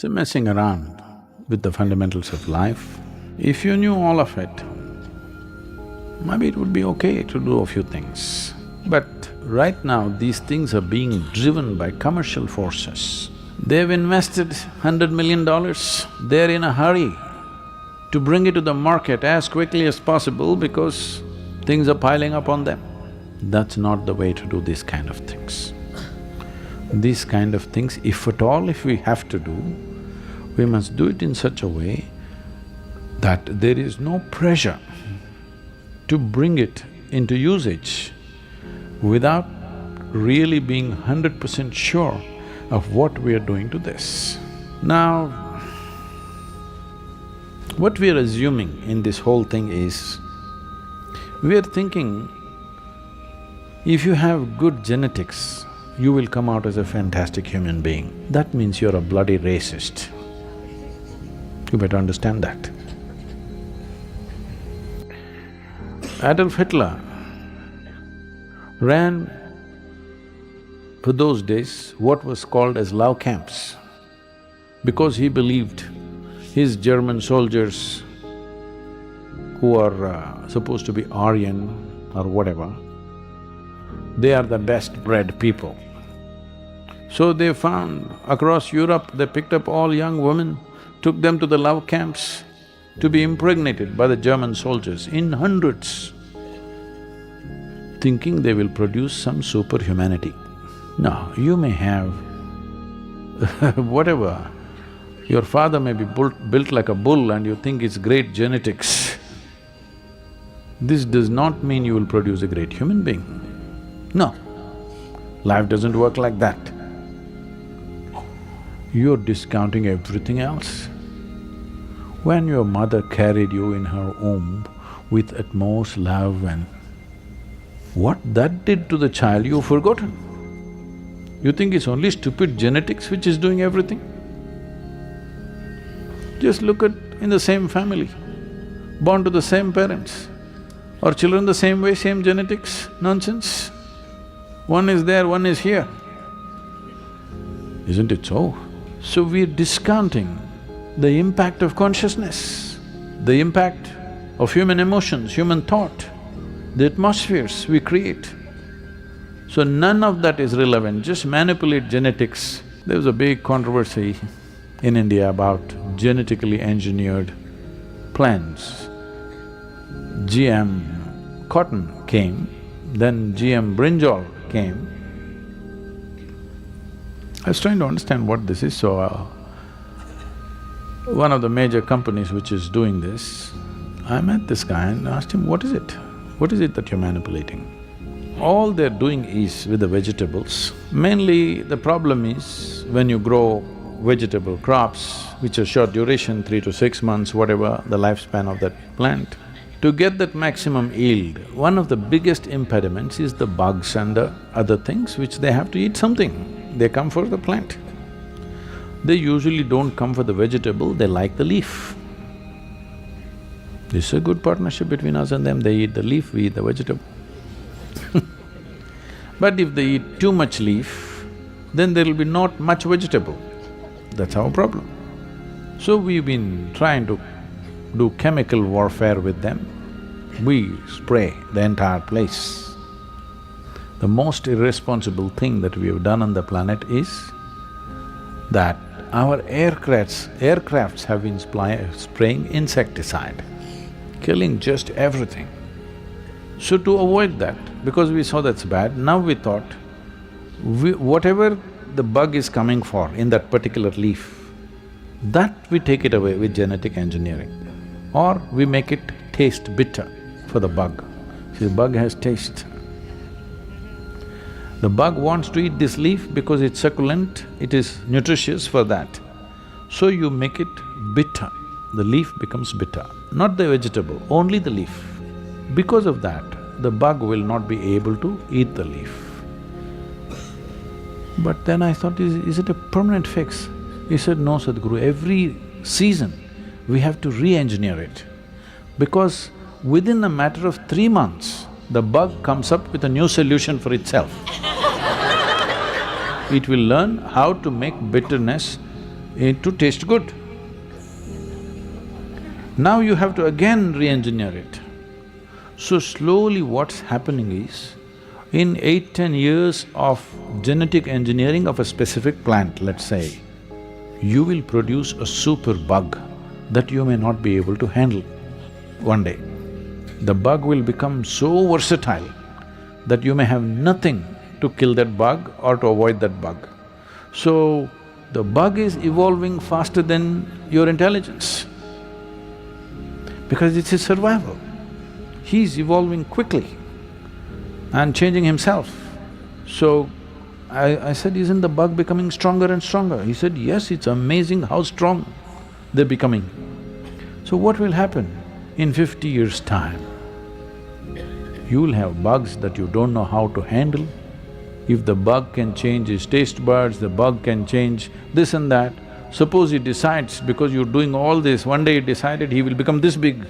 So messing around with the fundamentals of life, if you knew all of it, maybe it would be okay to do a few things. But right now, these things are being driven by commercial forces. They've invested $100 million, they're in a hurry to bring it to the market as quickly as possible because things are piling up on them. That's not the way to do these kind of things. These kind of things, if at all if we have to do, we must do it in such a way that there is no pressure to bring it into usage without really being 100% sure of what we are doing to this. Now, what we are assuming in this whole thing is, we are thinking, if you have good genetics, you will come out as a fantastic human being. That means you're a bloody racist. You better understand that. Adolf Hitler ran for those days what was called as love camps, because he believed his German soldiers who are supposed to be Aryan or whatever, they are the best bred people. So they found across Europe, they picked up all young women, took them to the love camps to be impregnated by the German soldiers in hundreds, thinking they will produce some superhumanity. Now, you may have whatever, your father may be built like a bull and you think it's great genetics. This does not mean you will produce a great human being. No, life doesn't work like that. You're discounting everything else. When your mother carried you in her womb with utmost love and what that did to the child, you've forgotten. You think it's only stupid genetics which is doing everything? Just look at in the same family, born to the same parents, or children the same way, same genetics, nonsense. One is there, one is here. Isn't it so? So we're discounting the impact of consciousness, the impact of human emotions, human thought, the atmospheres we create. So none of that is relevant, just manipulate genetics. There was a big controversy in India about genetically engineered plants. GM cotton came, then GM brinjal came. I was trying to understand what this is, so one of the major companies which is doing this, I met this guy and asked him, what is it? What is it that you're manipulating? All they're doing is with the vegetables. Mainly the problem is when you grow vegetable crops, which are short duration, 3 to 6 months, whatever the lifespan of that plant, to get that maximum yield, one of the biggest impediments is the bugs and the other things which they have to eat something. They come for the plant. They usually don't come for the vegetable, they like the leaf. This is a good partnership between us and them, they eat the leaf, we eat the vegetable. But if they eat too much leaf, then there will be not much vegetable. That's our problem. So we've been trying to do chemical warfare with them. We spray the entire place. The most irresponsible thing that we have done on the planet is that our aircrafts have been spraying insecticide, killing just everything. So to avoid that, because we saw that's bad, now we thought, whatever the bug is coming for in that particular leaf, that we take it away with genetic engineering. Or we make it taste bitter for the bug. See, the bug has taste. The bug wants to eat this leaf because it's succulent, it is nutritious for that. So you make it bitter, the leaf becomes bitter, not the vegetable, only the leaf. Because of that, the bug will not be able to eat the leaf. But then I thought, is it a permanent fix? He said, no, Sadhguru, every season we have to re-engineer it. Because within a matter of 3 months, the bug comes up with a new solution for itself. It will learn how to make bitterness to taste good. Now you have to again re-engineer it. So slowly what's happening is, in 8–10 years of genetic engineering of a specific plant, let's say, you will produce a super bug that you may not be able to handle one day. The bug will become so versatile that you may have nothing to kill that bug or to avoid that bug. So, the bug is evolving faster than your intelligence because it's his survival. He's evolving quickly and changing himself. So, I said, isn't the bug becoming stronger and stronger? He said, yes, it's amazing how strong they're becoming. So what will happen? In 50 years' time, you will have bugs that you don't know how to handle. If the bug can change his taste buds, the bug can change this and that. Suppose he decides, because you're doing all this, one day he decided he will become this big.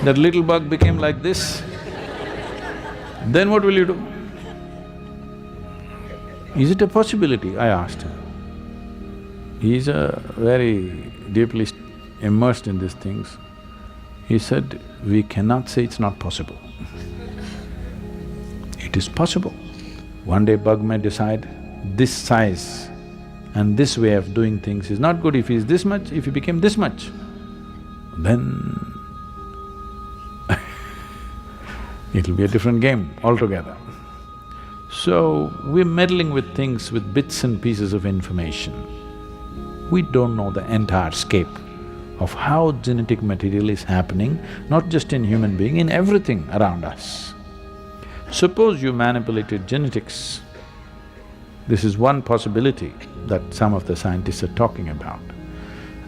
That little bug became like this. Then what will you do? Is it a possibility? I asked him. He's very deeply immersed in these things. He said, we cannot say it's not possible. It is possible. One day bug may decide this size and this way of doing things is not good. If he's this much, if he became this much, then it'll be a different game altogether. So, we're meddling with things with bits and pieces of information. We don't know the entire scape of how genetic material is happening, not just in human being, in everything around us. Suppose you manipulated genetics. This is one possibility that some of the scientists are talking about.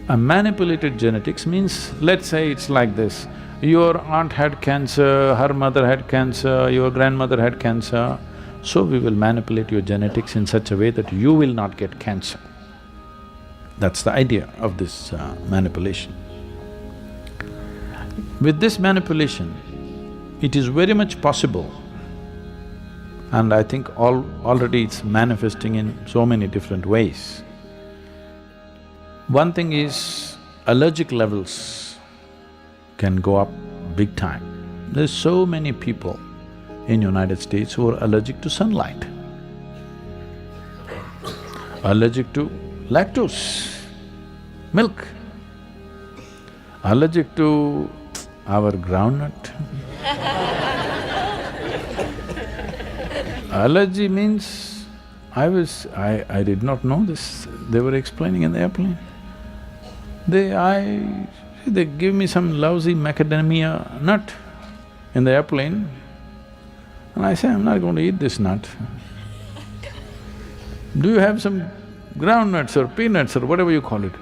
A manipulated genetics means, let's say it's like this, your aunt had cancer, her mother had cancer, your grandmother had cancer, so we will manipulate your genetics in such a way that you will not get cancer. That's the idea of this manipulation. With this manipulation, it is very much possible, and I think already it's manifesting in so many different ways. One thing is, allergic levels can go up big time. There's so many people in United States who are allergic to sunlight, allergic to lactose, milk, allergic to our groundnut. Allergy means, I did not know this, they were explaining in the airplane. They give me some lousy macadamia nut in the airplane, and I say, I'm not going to eat this nut. Do you have some groundnuts or peanuts or whatever you call it?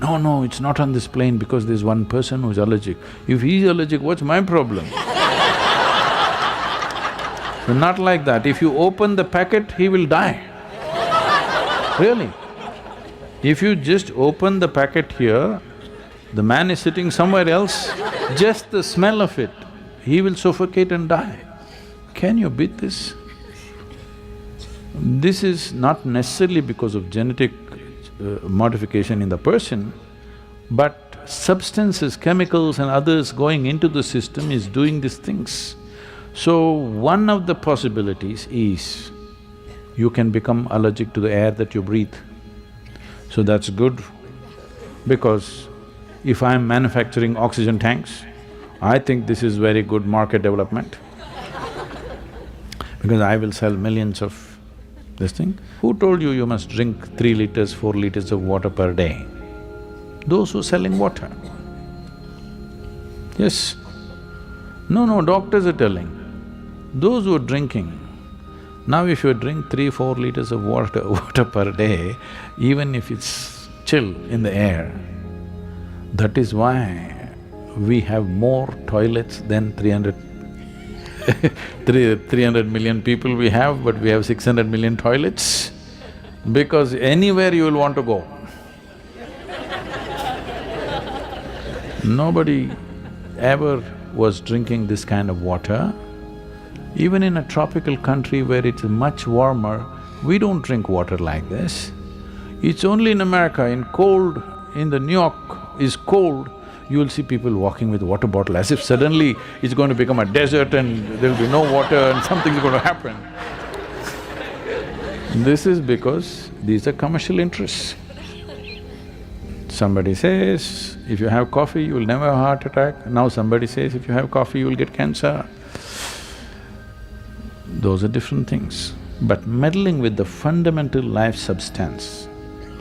No, no, it's not on this plane because there's one person who's allergic. If he's allergic, what's my problem? So not like that. If you open the packet, he will die. Really. If you just open the packet here, the man is sitting somewhere else, just the smell of it, he will suffocate and die. Can you beat this? This is not necessarily because of genetic modification in the person, but substances, chemicals and others going into the system is doing these things. So, one of the possibilities is you can become allergic to the air that you breathe. So that's good, because if I'm manufacturing oxygen tanks, I think this is very good market development because I will sell millions of this thing. Who told you you must drink 3 liters, 4 liters of water per day? Those who are selling water. Yes. No, doctors are telling. Those who are drinking, now if you drink 3–4 liters of water per day, even if it's chill in the air, that is why we have more toilets than 300 million people we have, but we have 600 million toilets, because anywhere you will want to go. Nobody ever was drinking this kind of water. Even in a tropical country where it's much warmer, we don't drink water like this. It's only in America, in the New York is cold, you will see people walking with a water bottle as if suddenly it's going to become a desert and there'll be no water and something's going to happen. This is because these are commercial interests. Somebody says, if you have coffee, you will never have a heart attack. Now somebody says, if you have coffee, you will get cancer. Those are different things. But meddling with the fundamental life substance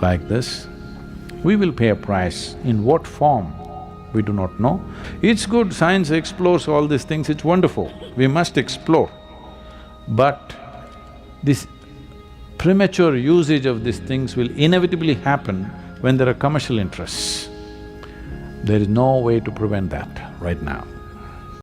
like this, we will pay a price. In what form, we do not know. It's good, science explores all these things, it's wonderful, we must explore. But this premature usage of these things will inevitably happen when there are commercial interests. There is no way to prevent that right now.